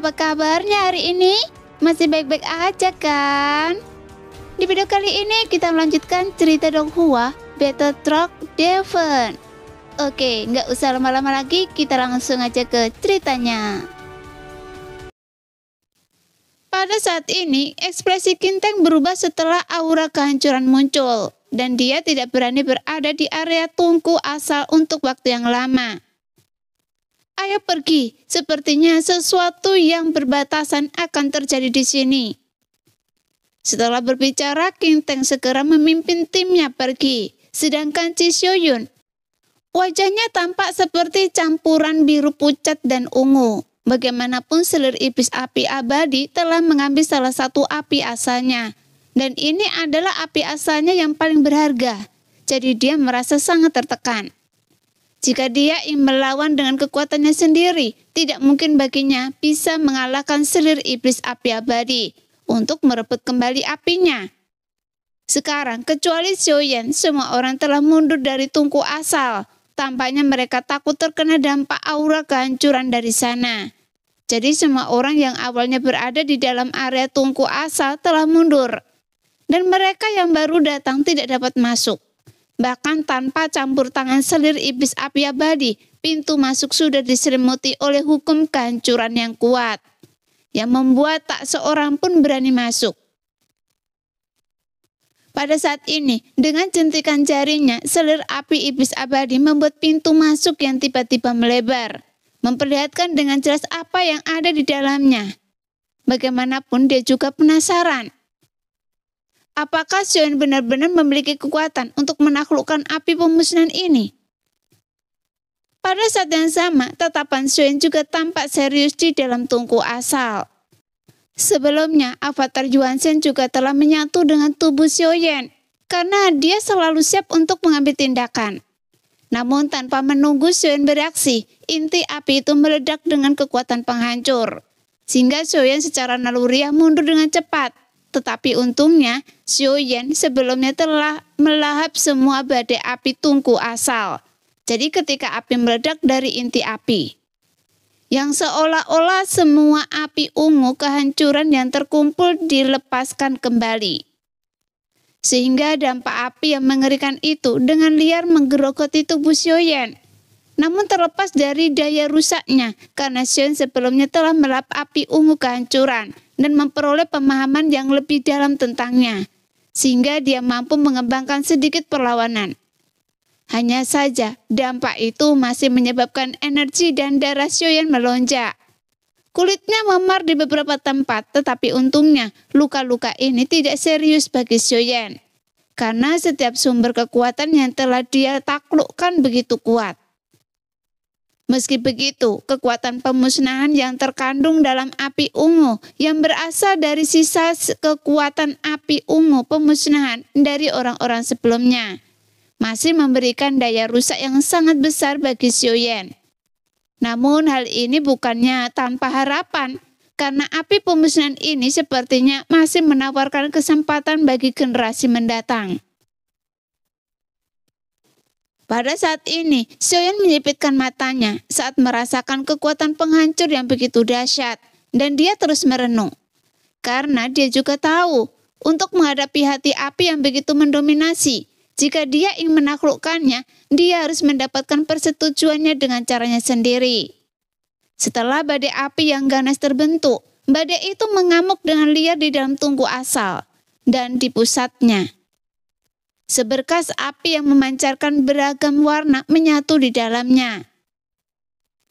apa kabarnya hari ini? Masih baik-baik aja kan? Di video kali ini kita melanjutkan cerita Donghua Battle Truck Devon. Oke, nggak usah lama-lama lagi, kita langsung aja ke ceritanya. Pada saat ini, ekspresi Kinteng berubah setelah aura kehancuran muncul, dan dia tidak berani berada di area tungku asal untuk waktu yang lama. Ayo pergi, sepertinya sesuatu yang berbatasan akan terjadi di sini. Setelah berbicara, Kinteng segera memimpin timnya pergi, sedangkan Chi Xiaoyun, wajahnya tampak seperti campuran biru pucat dan ungu. Bagaimanapun selir iblis api abadi telah mengambil salah satu api asalnya, dan ini adalah api asalnya yang paling berharga, jadi dia merasa sangat tertekan. Jika dia ingin melawan dengan kekuatannya sendiri, tidak mungkin baginya bisa mengalahkan selir iblis api abadi untuk merebut kembali apinya. Sekarang, kecuali Xiaoyan, semua orang telah mundur dari tungku asal. Tampaknya mereka takut terkena dampak aura kehancuran dari sana. Jadi semua orang yang awalnya berada di dalam area tungku asal telah mundur. Dan mereka yang baru datang tidak dapat masuk. Bahkan tanpa campur tangan selir iblis api abadi, pintu masuk sudah diselimuti oleh hukum kehancuran yang kuat, yang membuat tak seorang pun berani masuk. Pada saat ini, dengan jentikan jarinya, selir api iblis abadi membuat pintu masuk yang tiba-tiba melebar, memperlihatkan dengan jelas apa yang ada di dalamnya. Bagaimanapun dia juga penasaran. Apakah Xiaoyan benar-benar memiliki kekuatan untuk menaklukkan api pemusnahan ini? Pada saat yang sama, tatapan Xiaoyan juga tampak serius di dalam tungku asal. Sebelumnya, avatar Yuan Shen juga telah menyatu dengan tubuh Xiaoyan, karena dia selalu siap untuk mengambil tindakan. Namun tanpa menunggu Xiaoyan bereaksi, inti api itu meledak dengan kekuatan penghancur, sehingga Xiaoyan secara naluriah mundur dengan cepat. Tetapi untungnya, Xiaoyan sebelumnya telah melahap semua badai api tungku asal. Jadi ketika api meledak dari inti api, yang seolah-olah semua api ungu kehancuran yang terkumpul dilepaskan kembali. Sehingga dampak api yang mengerikan itu dengan liar menggerogoti tubuh Xiaoyan. Namun terlepas dari daya rusaknya, karena Xiaoyan sebelumnya telah melahap api ungu kehancuran dan memperoleh pemahaman yang lebih dalam tentangnya, sehingga dia mampu mengembangkan sedikit perlawanan. Hanya saja, dampak itu masih menyebabkan energi dan darah Xiaoyan melonjak. Kulitnya memar di beberapa tempat, tetapi untungnya luka-luka ini tidak serius bagi Xiaoyan, karena setiap sumber kekuatan yang telah dia taklukkan begitu kuat. Meski begitu, kekuatan pemusnahan yang terkandung dalam api ungu yang berasal dari sisa kekuatan api ungu pemusnahan dari orang-orang sebelumnya masih memberikan daya rusak yang sangat besar bagi Xiaoyan. Namun hal ini bukannya tanpa harapan, karena api pemusnahan ini sepertinya masih menawarkan kesempatan bagi generasi mendatang. Pada saat ini, Xiaoyan menyipitkan matanya saat merasakan kekuatan penghancur yang begitu dahsyat, dan dia terus merenung. Karena dia juga tahu, untuk menghadapi hati api yang begitu mendominasi, jika dia ingin menaklukkannya, dia harus mendapatkan persetujuannya dengan caranya sendiri. Setelah badai api yang ganas terbentuk, badai itu mengamuk dengan liar di dalam tungku asal, dan di pusatnya seberkas api yang memancarkan beragam warna menyatu di dalamnya.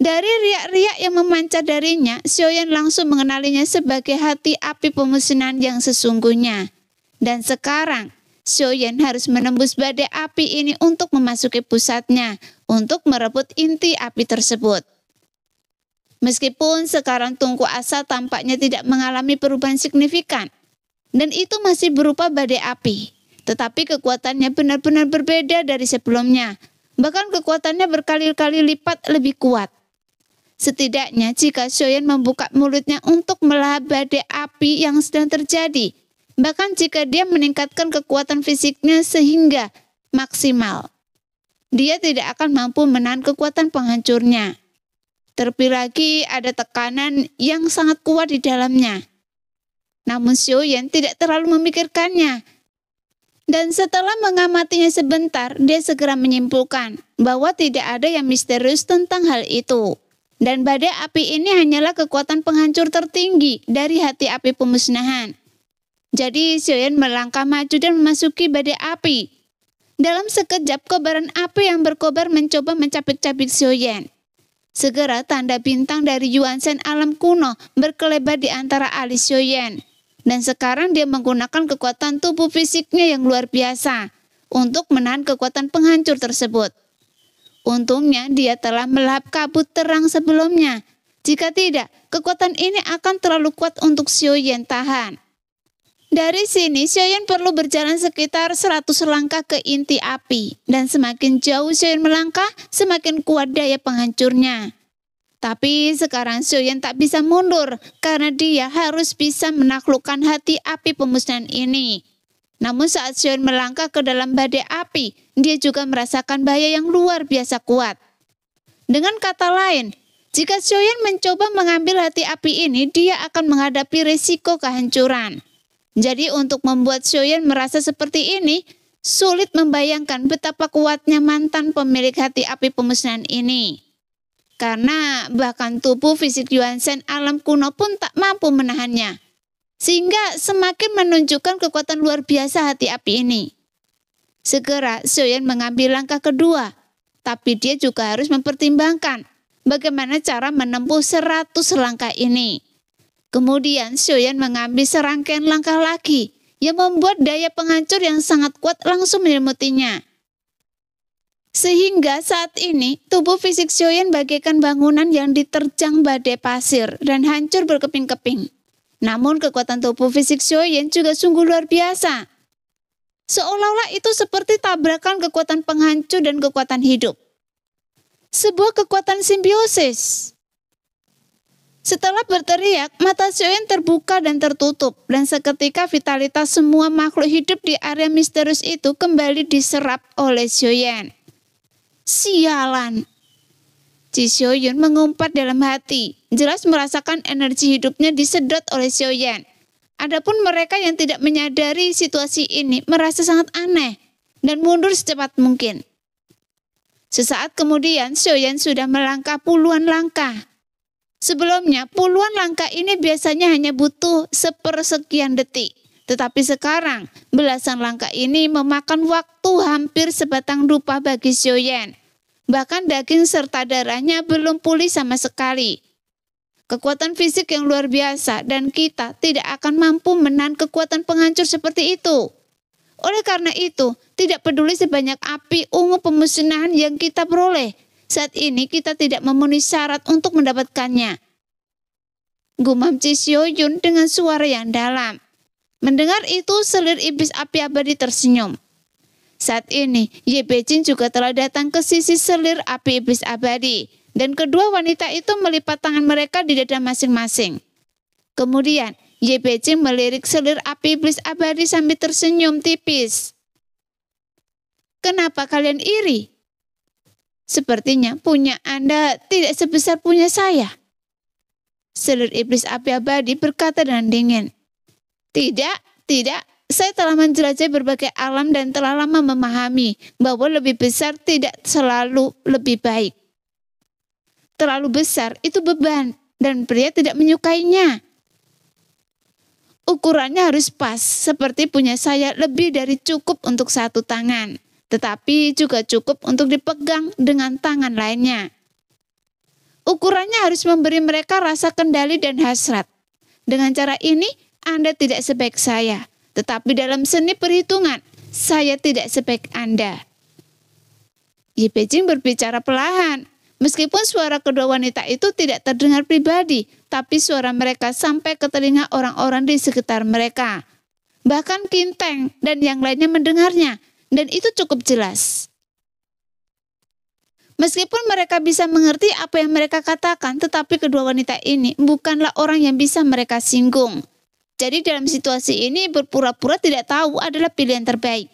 Dari riak-riak yang memancar darinya, Xiaoyan langsung mengenalinya sebagai hati api pemusnahan yang sesungguhnya. Dan sekarang, Xiaoyan harus menembus badai api ini untuk memasuki pusatnya, untuk merebut inti api tersebut. Meskipun sekarang tungku asal tampaknya tidak mengalami perubahan signifikan, dan itu masih berupa badai api. Tetapi kekuatannya benar-benar berbeda dari sebelumnya. Bahkan kekuatannya berkali-kali lipat lebih kuat. Setidaknya jika Xiaoyan membuka mulutnya untuk melahap badai api yang sedang terjadi, bahkan jika dia meningkatkan kekuatan fisiknya sehingga maksimal, dia tidak akan mampu menahan kekuatan penghancurnya. Terlebih lagi ada tekanan yang sangat kuat di dalamnya. Namun Xiaoyan tidak terlalu memikirkannya. Dan setelah mengamatinya sebentar, dia segera menyimpulkan bahwa tidak ada yang misterius tentang hal itu. Dan badai api ini hanyalah kekuatan penghancur tertinggi dari hati api pemusnahan. Jadi Xiaoyan melangkah maju dan memasuki badai api. Dalam sekejap, kobaran api yang berkobar mencoba mencabik-cabik Xiaoyan. Segera tanda bintang dari Yuanzhen alam kuno berkelebat di antara alis Xiaoyan. Dan sekarang dia menggunakan kekuatan tubuh fisiknya yang luar biasa untuk menahan kekuatan penghancur tersebut. Untungnya dia telah melahap kabut terang sebelumnya. Jika tidak, kekuatan ini akan terlalu kuat untuk Xiaoyan tahan. Dari sini, Xiaoyan perlu berjalan sekitar 100 langkah ke inti api. Dan semakin jauh Xiaoyan melangkah, semakin kuat daya penghancurnya. Tapi sekarang Xiaoyan tak bisa mundur karena dia harus bisa menaklukkan hati api pemusnahan ini. Namun saat Xiaoyan melangkah ke dalam badai api, dia juga merasakan bahaya yang luar biasa kuat. Dengan kata lain, jika Xiaoyan mencoba mengambil hati api ini, dia akan menghadapi risiko kehancuran. Jadi untuk membuat Xiaoyan merasa seperti ini, sulit membayangkan betapa kuatnya mantan pemilik hati api pemusnahan ini. Karena bahkan tubuh fisik Yuanzhen alam kuno pun tak mampu menahannya. Sehingga semakin menunjukkan kekuatan luar biasa hati api ini. Segera Xiaoyan mengambil langkah kedua. Tapi dia juga harus mempertimbangkan bagaimana cara menempuh 100 langkah ini. Kemudian Xiaoyan mengambil serangkaian langkah lagi yang membuat daya penghancur yang sangat kuat langsung menyelimutinya. Sehingga saat ini tubuh fisik Xiaoyan bagaikan bangunan yang diterjang badai pasir dan hancur berkeping-keping. Namun kekuatan tubuh fisik Xiaoyan juga sungguh luar biasa. Seolah-olah itu seperti tabrakan kekuatan penghancur dan kekuatan hidup. Sebuah kekuatan simbiosis. Setelah berteriak, mata Xiaoyan terbuka dan tertutup, dan seketika vitalitas semua makhluk hidup di area misterius itu kembali diserap oleh Xiaoyan. Sialan. Ji Xiaoyun mengumpat dalam hati, jelas merasakan energi hidupnya disedot oleh Xiaoyan. Adapun mereka yang tidak menyadari situasi ini merasa sangat aneh dan mundur secepat mungkin. Sesaat kemudian Xiaoyan sudah melangkah puluhan langkah. Sebelumnya puluhan langkah ini biasanya hanya butuh sepersekian detik. Tetapi sekarang, belasan langkah ini memakan waktu hampir sebatang dupa bagi Xiaoyan. Bahkan daging serta darahnya belum pulih sama sekali. Kekuatan fisik yang luar biasa dan kita tidak akan mampu menahan kekuatan penghancur seperti itu. Oleh karena itu, tidak peduli sebanyak api ungu pemusnahan yang kita peroleh, saat ini kita tidak memenuhi syarat untuk mendapatkannya. Gumam Ji Xiaoyun dengan suara yang dalam. Mendengar itu, selir iblis api abadi tersenyum. Saat ini, Ye Beijing juga telah datang ke sisi selir api iblis abadi, dan kedua wanita itu melipat tangan mereka di dada masing-masing. Kemudian, Ye Beijing melirik selir api iblis abadi sambil tersenyum tipis. Kenapa kalian iri? Sepertinya punya Anda tidak sebesar punya saya. Selir iblis api abadi berkata dengan dingin. Tidak. Saya telah menjelajahi berbagai alam dan telah lama memahami bahwa lebih besar tidak selalu lebih baik. Terlalu besar itu beban dan pria tidak menyukainya. Ukurannya harus pas, seperti punya saya lebih dari cukup untuk satu tangan, tetapi juga cukup untuk dipegang dengan tangan lainnya. Ukurannya harus memberi mereka rasa kendali dan hasrat. Dengan cara ini, Anda tidak sebaik saya, tetapi dalam seni perhitungan, saya tidak sebaik Anda. Ye Beijing berbicara perlahan. Meskipun suara kedua wanita itu tidak terdengar pribadi, tapi suara mereka sampai ke telinga orang-orang di sekitar mereka. Bahkan Qin Teng dan yang lainnya mendengarnya, dan itu cukup jelas. Meskipun mereka bisa mengerti apa yang mereka katakan, tetapi kedua wanita ini bukanlah orang yang bisa mereka singgung. Jadi dalam situasi ini berpura-pura tidak tahu adalah pilihan terbaik.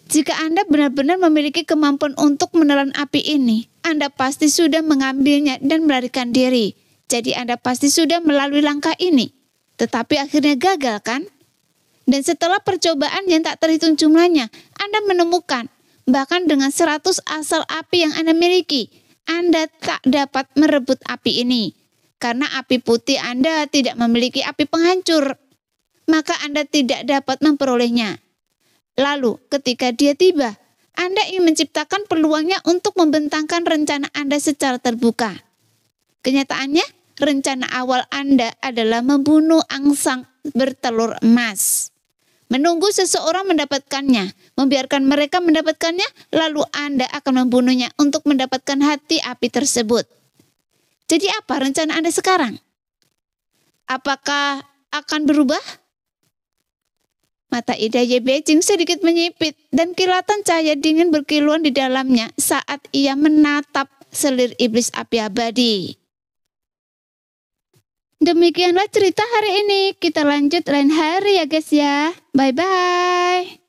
Jika Anda benar-benar memiliki kemampuan untuk menelan api ini, Anda pasti sudah mengambilnya dan melarikan diri. Jadi Anda pasti sudah melalui langkah ini. Tetapi akhirnya gagal kan? Dan setelah percobaan yang tak terhitung jumlahnya, Anda menemukan bahkan dengan 100 asal api yang Anda miliki, Anda tak dapat merebut api ini. Karena api putih Anda tidak memiliki api penghancur, maka Anda tidak dapat memperolehnya. Lalu ketika dia tiba, Anda ingin menciptakan peluangnya untuk membentangkan rencana Anda secara terbuka. Kenyataannya, rencana awal Anda adalah membunuh angsa bertelur emas. Menunggu seseorang mendapatkannya, membiarkan mereka mendapatkannya, lalu Anda akan membunuhnya untuk mendapatkan hati api tersebut. Jadi apa rencana Anda sekarang? Apakah akan berubah? Mata Ida Ye Beijing sedikit menyipit dan kilatan cahaya dingin berkilauan di dalamnya saat ia menatap selir iblis api abadi. Demikianlah cerita hari ini. Kita lanjut lain hari ya guys ya. Bye-bye.